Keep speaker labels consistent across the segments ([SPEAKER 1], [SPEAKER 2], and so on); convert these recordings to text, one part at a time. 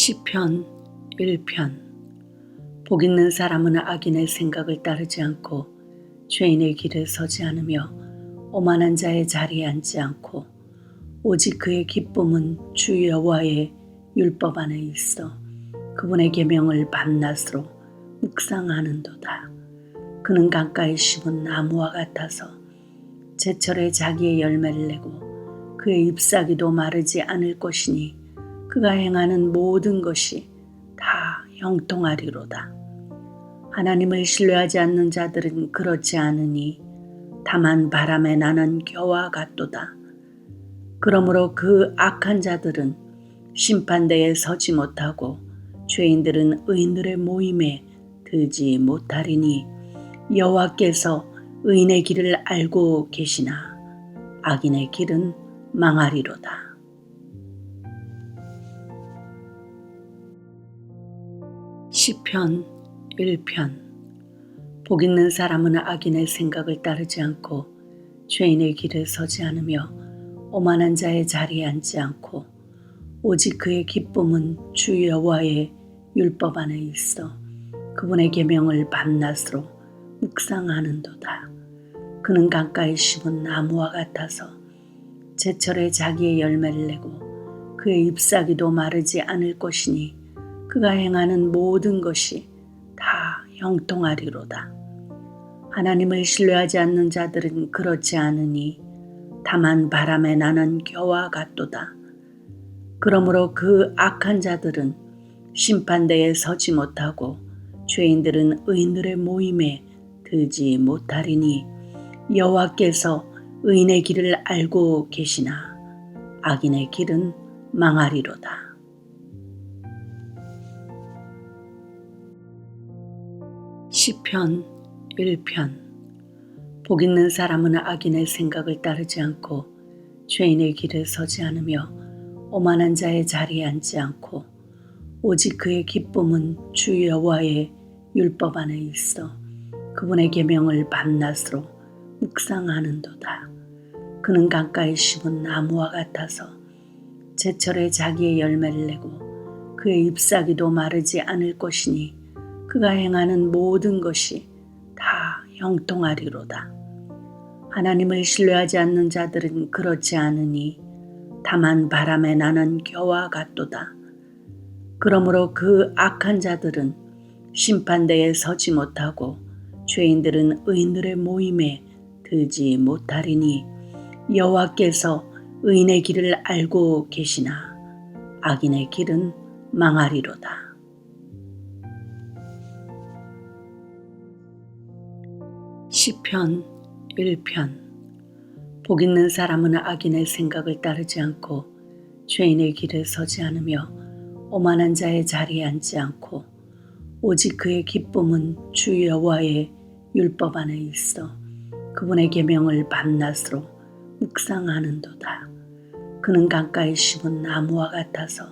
[SPEAKER 1] 시편 1편. 복 있는 사람은 악인의 생각을 따르지 않고 죄인의 길에 서지 않으며 오만한 자의 자리에 앉지 않고 오직 그의 기쁨은 주 여호와의 율법 안에 있어 그분의 계명을 밤낮으로 묵상하는도다. 그는 강가에 심은 나무와 같아서 제철에 자기의 열매를 내고 그의 잎사귀도 마르지 않을 것이니 그가 행하는 모든 것이 다 형통하리로다. 하나님을 신뢰하지 않는 자들은 그렇지 않으니 다만 바람에 나는 겨와 같도다. 그러므로 그 악한 자들은 심판대에 서지 못하고 죄인들은 의인들의 모임에 들지 못하리니 여호와께서 의인의 길을 알고 계시나 악인의 길은 망하리로다. 시편 1편. 복 있는 사람은 악인의 생각을 따르지 않고 죄인의 길에 서지 않으며 오만한 자의 자리에 앉지 않고 오직 그의 기쁨은 주 여호와의 율법 안에 있어 그분의 계명을 밤낮으로 묵상하는도다. 그는 강가에 심은 나무와 같아서 제철에 자기의 열매를 내고 그의 잎사귀도 마르지 않을 것이니 그가 행하는 모든 것이 다 형통하리로다. 하나님을 신뢰하지 않는 자들은 그렇지 않으니 다만 바람에 나는 겨와 같도다. 그러므로 그 악한 자들은 심판대에 서지 못하고 죄인들은 의인들의 모임에 들지 못하리니 여호와께서 의인의 길을 알고 계시나 악인의 길은 망하리로다. 시편 1편. 복 있는 사람은 악인의 생각을 따르지 않고 죄인의 길에 서지 않으며 오만한 자의 자리에 앉지 않고 오직 그의 기쁨은 주 여호와의 율법 안에 있어 그분의 계명을 밤낮으로 묵상하는도다. 그는 강가에 심은 나무와 같아서 제철에 자기의 열매를 내고 그의 잎사귀도 마르지 않을 것이니 그가 행하는 모든 것이 다 형통하리로다. 하나님을 신뢰하지 않는 자들은 그렇지 않으니 다만 바람에 나는 겨와 같도다. 그러므로 그 악한 자들은 심판대에 서지 못하고 죄인들은 의인들의 모임에 들지 못하리니 여호와께서 의인의 길을 알고 계시나 악인의 길은 망하리로다. 시편 1편. 복 있는 사람은 악인의 생각을 따르지 않고 죄인의 길에 서지 않으며 오만한 자의 자리에 앉지 않고 오직 그의 기쁨은 주 여호와의 율법 안에 있어 그분의 계명을 밤낮으로 묵상하는도다. 그는 강가에 심은 나무와 같아서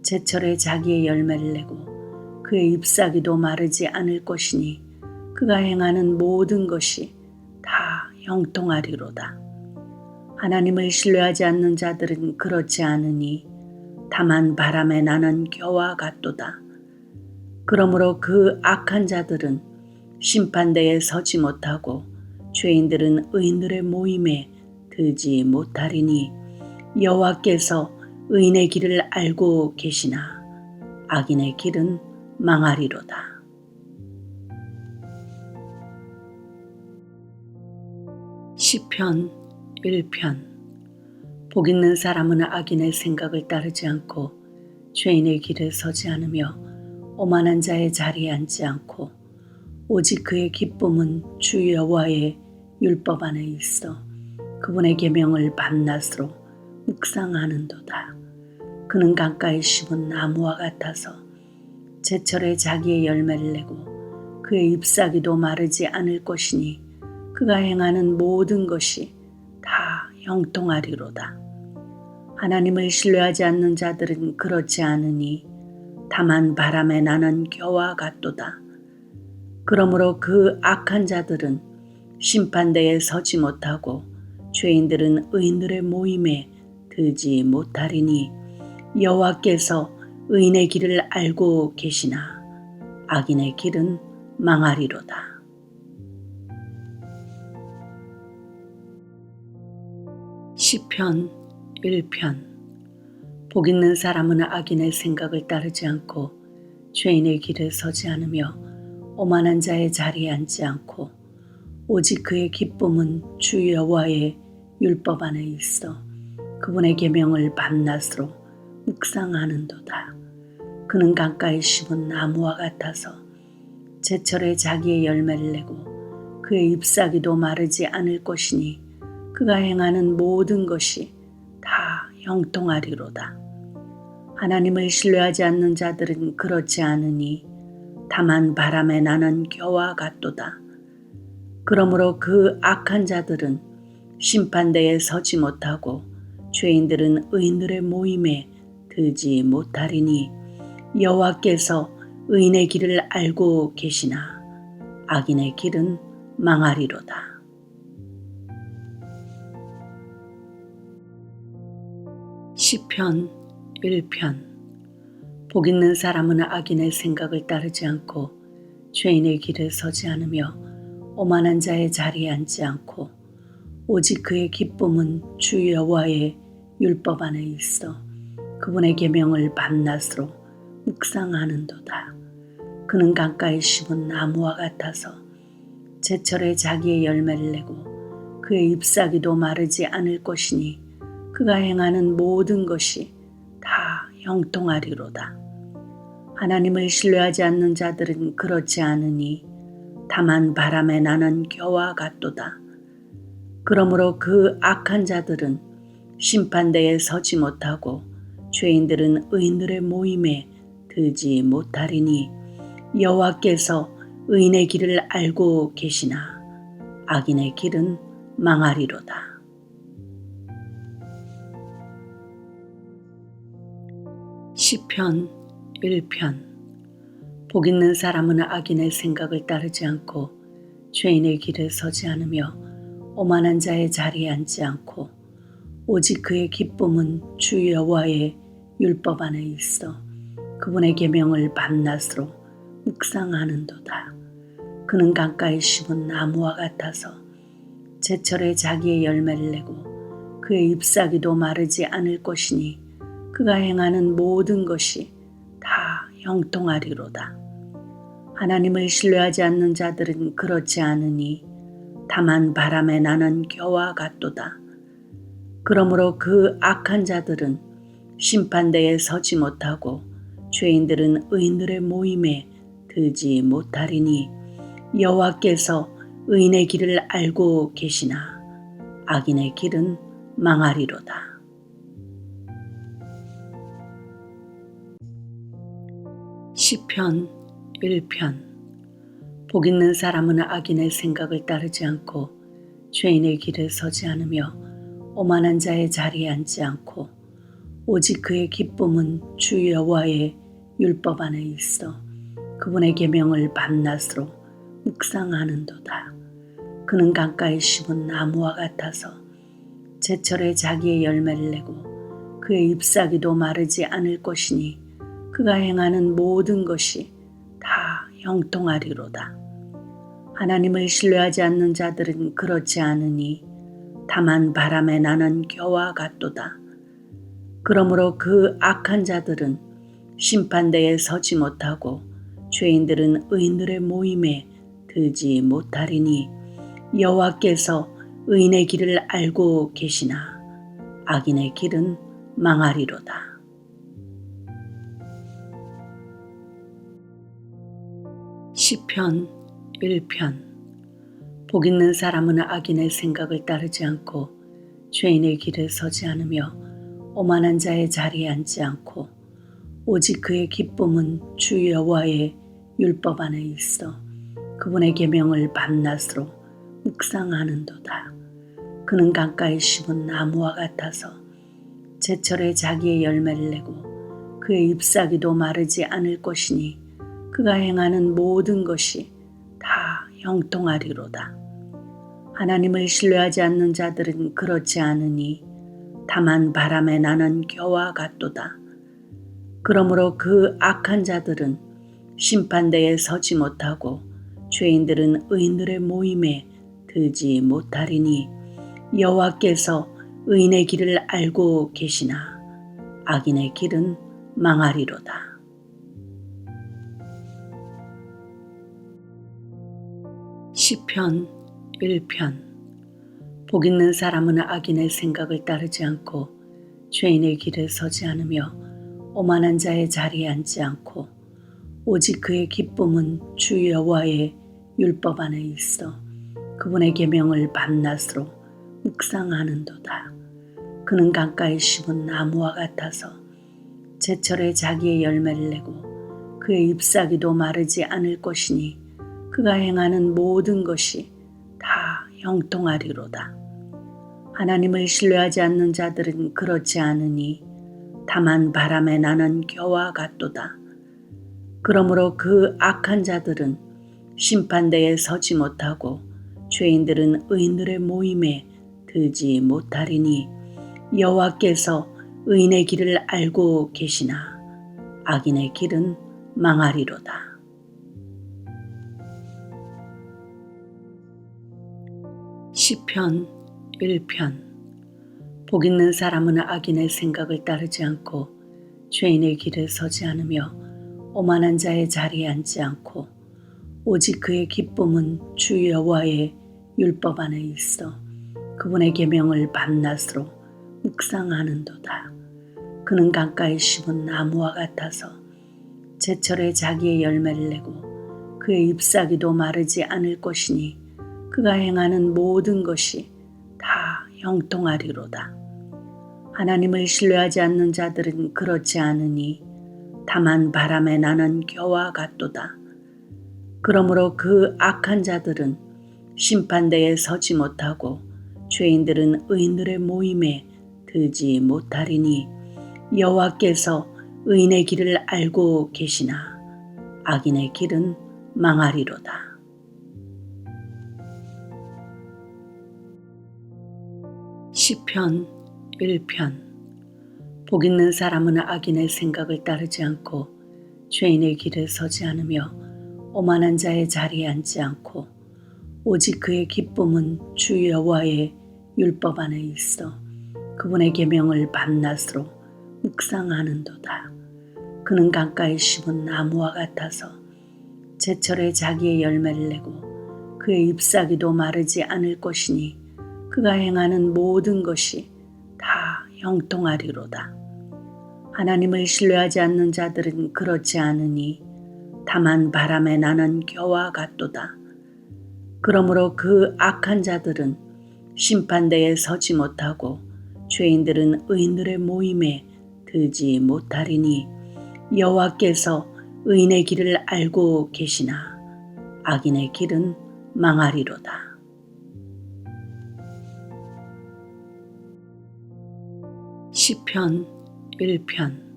[SPEAKER 1] 제철에 자기의 열매를 내고 그의 잎사귀도 마르지 않을 것이니 그가 행하는 모든 것이 다 형통하리로다. 하나님을 신뢰하지 않는 자들은 그렇지 않으니 다만 바람에 나는 겨와 같도다. 그러므로 그 악한 자들은 심판대에 서지 못하고 죄인들은 의인들의 모임에 들지 못하리니 여호와께서 의인의 길을 알고 계시나 악인의 길은 망하리로다. 시편 1편. 복 있는 사람은 악인의 생각을 따르지 않고 죄인의 길에 서지 않으며 오만한 자의 자리에 앉지 않고 오직 그의 기쁨은 주 여호와의 율법 안에 있어 그분의 계명을 밤낮으로 묵상하는도다. 그는 강가에 심은 나무와 같아서 제철에 자기의 열매를 내고 그의 잎사귀도 마르지 않을 것이니 그가 행하는 모든 것이 다 형통하리로다. 하나님을 신뢰하지 않는 자들은 그렇지 않으니 다만 바람에 나는 겨와 같도다. 그러므로 그 악한 자들은 심판대에 서지 못하고 죄인들은 의인들의 모임에 들지 못하리니 여호와께서 의인의 길을 알고 계시나 악인의 길은 망하리로다. 시편 1편. 복 있는 사람은 악인의 생각을 따르지 않고 죄인의 길에 서지 않으며 오만한 자의 자리에 앉지 않고 오직 그의 기쁨은 주 여호와의 율법 안에 있어 그분의 계명을 밤낮으로 묵상하는도다. 그는 강가에 심은 나무와 같아서 제철에 자기의 열매를 내고 그의 잎사귀도 마르지 않을 것이니 그가 행하는 모든 것이 다 형통하리로다. 하나님을 신뢰하지 않는 자들은 그렇지 않으니 다만 바람에 나는 겨와 같도다. 그러므로 그 악한 자들은 심판대에 서지 못하고 죄인들은 의인들의 모임에 들지 못하리니 여호와께서 의인의 길을 알고 계시나 악인의 길은 망하리로다. 시편 1편. 복 있는 사람은 악인의 생각을 따르지 않고 죄인의 길에 서지 않으며 오만한 자의 자리에 앉지 않고 오직 그의 기쁨은 주 여호와의 율법 안에 있어 그분의 계명을 밤낮으로 묵상하는도다. 그는 강가에 심은 나무와 같아서 제철에 자기의 열매를 내고 그의 잎사귀도 마르지 않을 것이니 그가 행하는 모든 것이 다 형통하리로다. 하나님을 신뢰하지 않는 자들은 그렇지 않으니 다만 바람에 나는 겨와 같도다. 그러므로 그 악한 자들은 심판대에 서지 못하고 죄인들은 의인들의 모임에 들지 못하리니 여호와께서 의인의 길을 알고 계시나 악인의 길은 망하리로다. 시편 1편. 복 있는 사람은 악인의 생각을 따르지 않고 죄인의 길에 서지 않으며 오만한 자의 자리에 앉지 않고 오직 그의 기쁨은 주 여호와의 율법 안에 있어 그분의 계명을 밤낮으로 묵상하는도다. 그는 강가에 심은 나무와 같아서 제철에 자기의 열매를 내고 그의 잎사귀도 마르지 않을 것이니 그가 행하는 모든 것이 다 형통하리로다. 하나님을 신뢰하지 않는 자들은 그렇지 않으니 다만 바람에 나는 겨와 같도다. 그러므로 그 악한 자들은 심판대에 서지 못하고 죄인들은 의인들의 모임에 들지 못하리니 여호와께서 의인의 길을 알고 계시나 악인의 길은 망하리로다. 시편 1편. 복 있는 사람은 악인의 생각을 따르지 않고 죄인의 길에 서지 않으며 오만한 자의 자리에 앉지 않고 오직 그의 기쁨은 주 여호와의 율법 안에 있어 그분의 계명을 밤낮으로 묵상하는도다. 그는 강가에 심은 나무와 같아서 제철에 자기의 열매를 내고 그의 잎사귀도 마르지 않을 것이니 그가 행하는 모든 것이 다 형통하리로다. 하나님을 신뢰하지 않는 자들은 그렇지 않으니 다만 바람에 나는 겨와 같도다. 그러므로 그 악한 자들은 심판대에 서지 못하고 죄인들은 의인들의 모임에 들지 못하리니 여호와께서 의인의 길을 알고 계시나 악인의 길은 망하리로다. 시편 1편. 복 있는 사람은 악인의 생각을 따르지 않고 죄인의 길에 서지 않으며 오만한 자의 자리에 앉지 않고 오직 그의 기쁨은 주 여호와의 율법 안에 있어 그분의 계명을 밤낮으로 묵상하는도다. 그는 강가에 심은 나무와 같아서 제철에 자기의 열매를 내고 그의 잎사귀도 마르지 않을 것이니 그가 행하는 모든 것이 다 형통하리로다. 하나님을 신뢰하지 않는 자들은 그렇지 않으니 다만 바람에 나는 겨와 같도다. 그러므로 그 악한 자들은 심판대에 서지 못하고 죄인들은 의인들의 모임에 들지 못하리니 여호와께서 의인의 길을 알고 계시나 악인의 길은 망하리로다. 시편 1편. 복 있는 사람은 악인의 생각을 따르지 않고 죄인의 길에 서지 않으며 오만한 자의 자리에 앉지 않고 오직 그의 기쁨은 주 여호와의 율법 안에 있어 그분의 계명을 밤낮으로 묵상하는도다. 그는 강가에 심은 나무와 같아서 제철에 자기의 열매를 내고 그의 잎사귀도 마르지 않을 것이니 그가 행하는 모든 것이 다 형통하리로다. 하나님을 신뢰하지 않는 자들은 그렇지 않으니 다만 바람에 나는 겨와 같도다. 그러므로 그 악한 자들은 심판대에 서지 못하고 죄인들은 의인들의 모임에 들지 못하리니 여호와께서 의인의 길을 알고 계시나 악인의 길은 망하리로다. 시편 1편. 복 있는 사람은 악인의 생각을 따르지 않고 죄인의 길에 서지 않으며 오만한 자의 자리에 앉지 않고 오직 그의 기쁨은 주 여호와의 율법 안에 있어 그분의 계명을 밤낮으로 묵상하는도다. 그는 강가에 심은 나무와 같아서 제철에 자기의 열매를 내고 그의 잎사귀도 마르지 않을 것이니 그가 행하는 모든 것이 다 형통하리로다. 하나님을 신뢰하지 않는 자들은 그렇지 않으니 다만 바람에 나는 겨와 같도다. 그러므로 그 악한 자들은 심판대에 서지 못하고 죄인들은 의인들의 모임에 들지 못하리니 여호와께서 의인의 길을 알고 계시나 악인의 길은 망하리로다. 시편 1편. 복 있는 사람은 악인의 생각을 따르지 않고 죄인의 길에 서지 않으며 오만한 자의 자리에 앉지 않고 오직 그의 기쁨은 주 여호와의 율법 안에 있어 그분의 계명을 밤낮으로 묵상하는도다. 그는 강가에 심은 나무와 같아서 제철에 자기의 열매를 내고 그의 잎사귀도 마르지 않을 것이니 그가 행하는 모든 것이 다 형통하리로다. 하나님을 신뢰하지 않는 자들은 그렇지 않으니 다만 바람에 나는 겨와 같도다. 그러므로 그 악한 자들은 심판대에 서지 못하고 죄인들은 의인들의 모임에 들지 못하리니 여호와께서 의인의 길을 알고 계시나 악인의 길은 망하리로다. 시편 1편.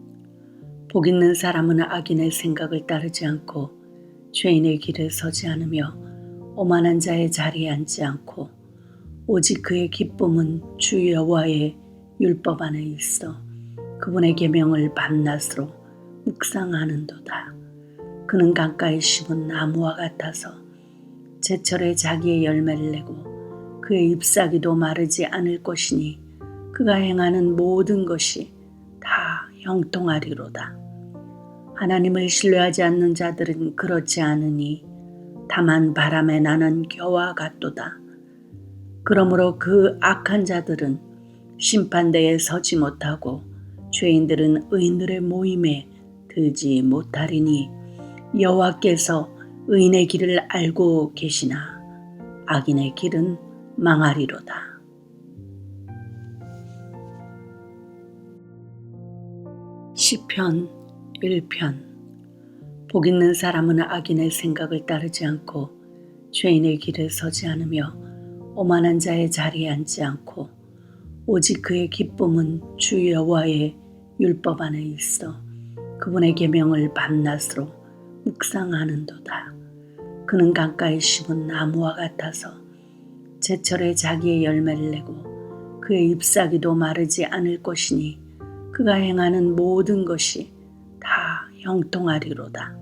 [SPEAKER 1] 복 있는 사람은 악인의 생각을 따르지 않고 죄인의 길에 서지 않으며 오만한 자의 자리에 앉지 않고 오직 그의 기쁨은 주 여호와의 율법 안에 있어 그분의 계명을 밤낮으로 묵상하는도다. 그는 강가에 심은 나무와 같아서 제철에 자기의 열매를 내고 그의 잎사귀도 마르지 않을 것이니 그가 행하는 모든 것이 다 형통하리로다. 하나님을 신뢰하지 않는 자들은 그렇지 않으니 다만 바람에 나는 겨와 같도다. 그러므로 그 악한 자들은 심판대에 서지 못하고 죄인들은 의인들의 모임에 들지 못하리니 여호와께서 의인의 길을 알고 계시나 악인의 길은 망하리로다. 시편 1편. 복 있는 사람은 악인의 생각을 따르지 않고 죄인의 길에 서지 않으며 오만한 자의 자리에 앉지 않고 오직 그의 기쁨은 주 여호와의 율법 안에 있어 그분의 계명을 밤낮으로 묵상하는도다. 그는 강가에 심은 나무와 같아서 제철에 자기의 열매를 내고 그의 잎사귀도 마르지 않을 것이니 그가 행하는 모든 것이 형통하리로다.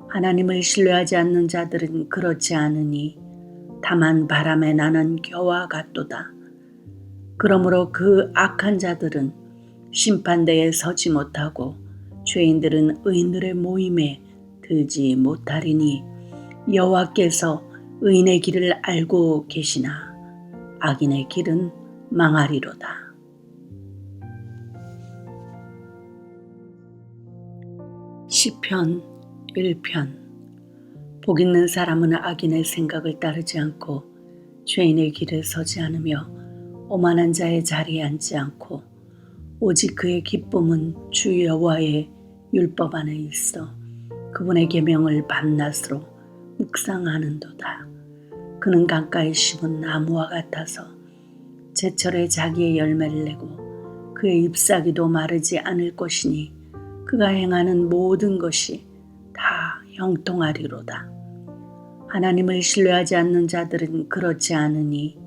[SPEAKER 1] 하나님을 신뢰하지 않는 자들은 그렇지 않으니 다만 바람에 나는 겨와 같도다. 그러므로 그 악한 자들은 심판대에 서지 못하고 죄인들은 의인들의 모임에 들지 못하리니 여호와께서 의인의 길을 알고 계시나 악인의 길은 망하리로다. 시편 1편. 복 있는 사람은 악인의 생각을 따르지 않고 죄인의 길에 서지 않으며 오만한 자의 자리에 앉지 않고 오직 그의 기쁨은 주 여호와의 율법 안에 있어 그분의 계명을 밤낮으로 묵상하는도다. 그는 강가에 심은 나무와 같아서 제철에 자기의 열매를 내고 그의 잎사귀도 마르지 않을 것이니 그가 행하는 모든 것이 다 형통하리로다. 하나님을 신뢰하지 않는 자들은 그렇지 않으니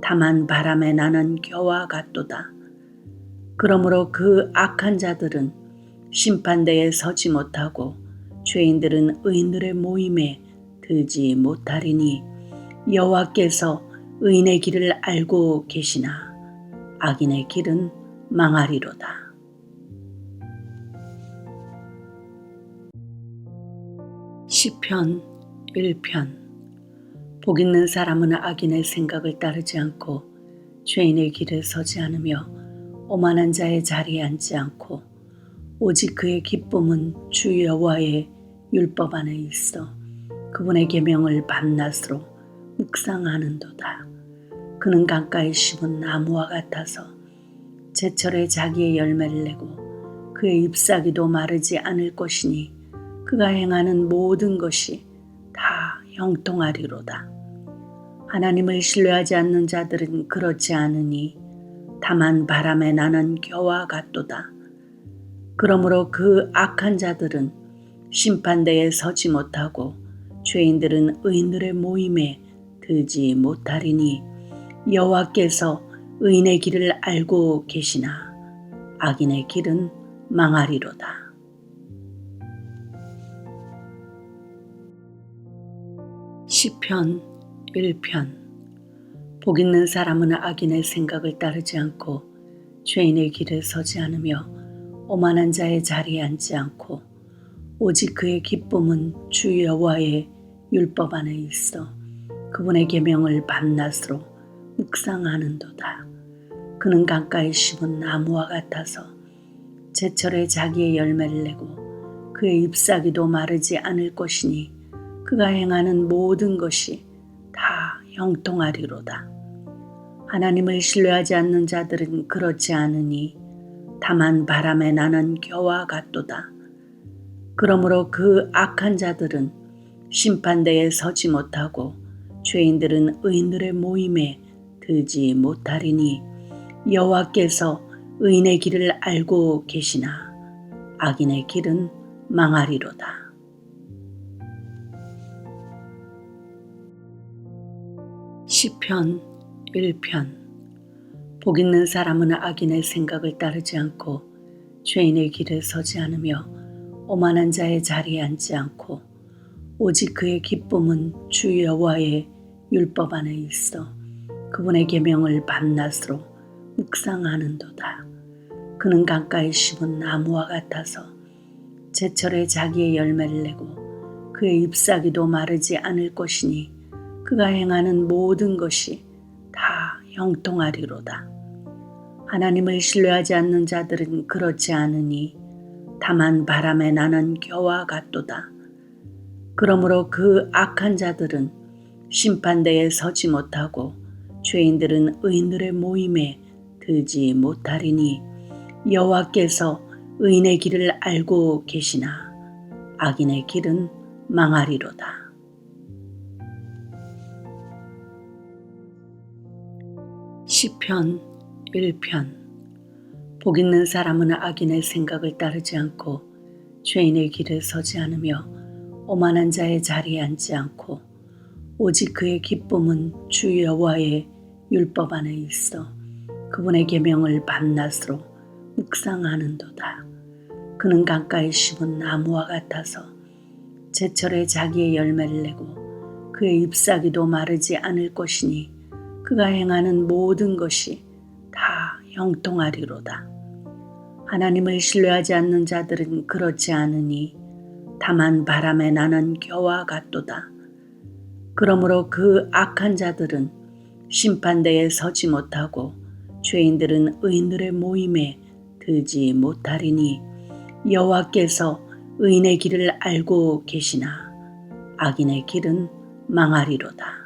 [SPEAKER 1] 다만 바람에 나는 겨와 같도다. 그러므로 그 악한 자들은 심판대에 서지 못하고 죄인들은 의인들의 모임에 들지 못하리니 여호와께서 의인의 길을 알고 계시나 악인의 길은 망하리로다. 시편 1편. 복 있는 사람은 악인의 생각을 따르지 않고 죄인의 길에 서지 않으며 오만한 자의 자리에 앉지 않고 오직 그의 기쁨은 주 여호와의 율법 안에 있어 그분의 계명을 밤낮으로 묵상하는도다. 그는 강가에 심은 나무와 같아서 제철에 자기의 열매를 내고 그의 잎사귀도 마르지 않을 것이니 그가 행하는 모든 것이 다 형통하리로다. 하나님을 신뢰하지 않는 자들은 그렇지 않으니 다만 바람에 나는 겨와 같도다. 그러므로 그 악한 자들은 심판대에 서지 못하고 죄인들은 의인들의 모임에 들지 못하리니 여호와께서 의인의 길을 알고 계시나 악인의 길은 망하리로다. 시편 1편. 복 있는 사람은 악인의 생각을 따르지 않고 죄인의 길에 서지 않으며 오만한 자의 자리에 앉지 않고 오직 그의 기쁨은 주 여호와의 율법 안에 있어 그분의 계명을 밤낮으로 묵상하는도다. 그는 강가에 심은 나무와 같아서 제철에 자기의 열매를 내고 그의 잎사귀도 마르지 않을 것이니 그가 행하는 모든 것이 다 형통하리로다. 하나님을 신뢰하지 않는 자들은 그렇지 않으니 다만 바람에 나는 겨와 같도다. 그러므로 그 악한 자들은 심판대에 서지 못하고 죄인들은 의인들의 모임에 들지 못하리니 여호와께서 의인의 길을 알고 계시나 악인의 길은 망하리로다. 시편 1편. 복 있는 사람은 악인의 생각을 따르지 않고 죄인의 길에 서지 않으며 오만한 자의 자리에 앉지 않고 오직 그의 기쁨은 주 여호와의 율법 안에 있어 그분의 계명을 밤낮으로 묵상하는도다. 그는 강가에 심은 나무와 같아서 제철에 자기의 열매를 내고 그의 잎사귀도 마르지 않을 것이니 그가 행하는 모든 것이 다 형통하리로다. 하나님을 신뢰하지 않는 자들은 그렇지 않으니 다만 바람에 나는 겨와 같도다. 그러므로 그 악한 자들은 심판대에 서지 못하고 죄인들은 의인들의 모임에 들지 못하리니 여호와께서 의인의 길을 알고 계시나 악인의 길은 망하리로다. 시편 1편. 복 있는 사람은 악인의 생각을 따르지 않고 죄인의 길에 서지 않으며 오만한 자의 자리에 앉지 않고 오직 그의 기쁨은 주 여호와의 율법 안에 있어 그분의 계명을 밤낮으로 묵상하는도다. 그는 강가에 심은 나무와 같아서 제철에 자기의 열매를 내고 그의 잎사귀도 마르지 않을 것이니 그가 행하는 모든 것이 다 형통하리로다. 하나님을 신뢰하지 않는 자들은 그렇지 않으니 다만 바람에 나는 겨와 같도다. 그러므로 그 악한 자들은 심판대에 서지 못하고 죄인들은 의인들의 모임에 들지 못하리니 여호와께서 의인의 길을 알고 계시나 악인의 길은 망하리로다.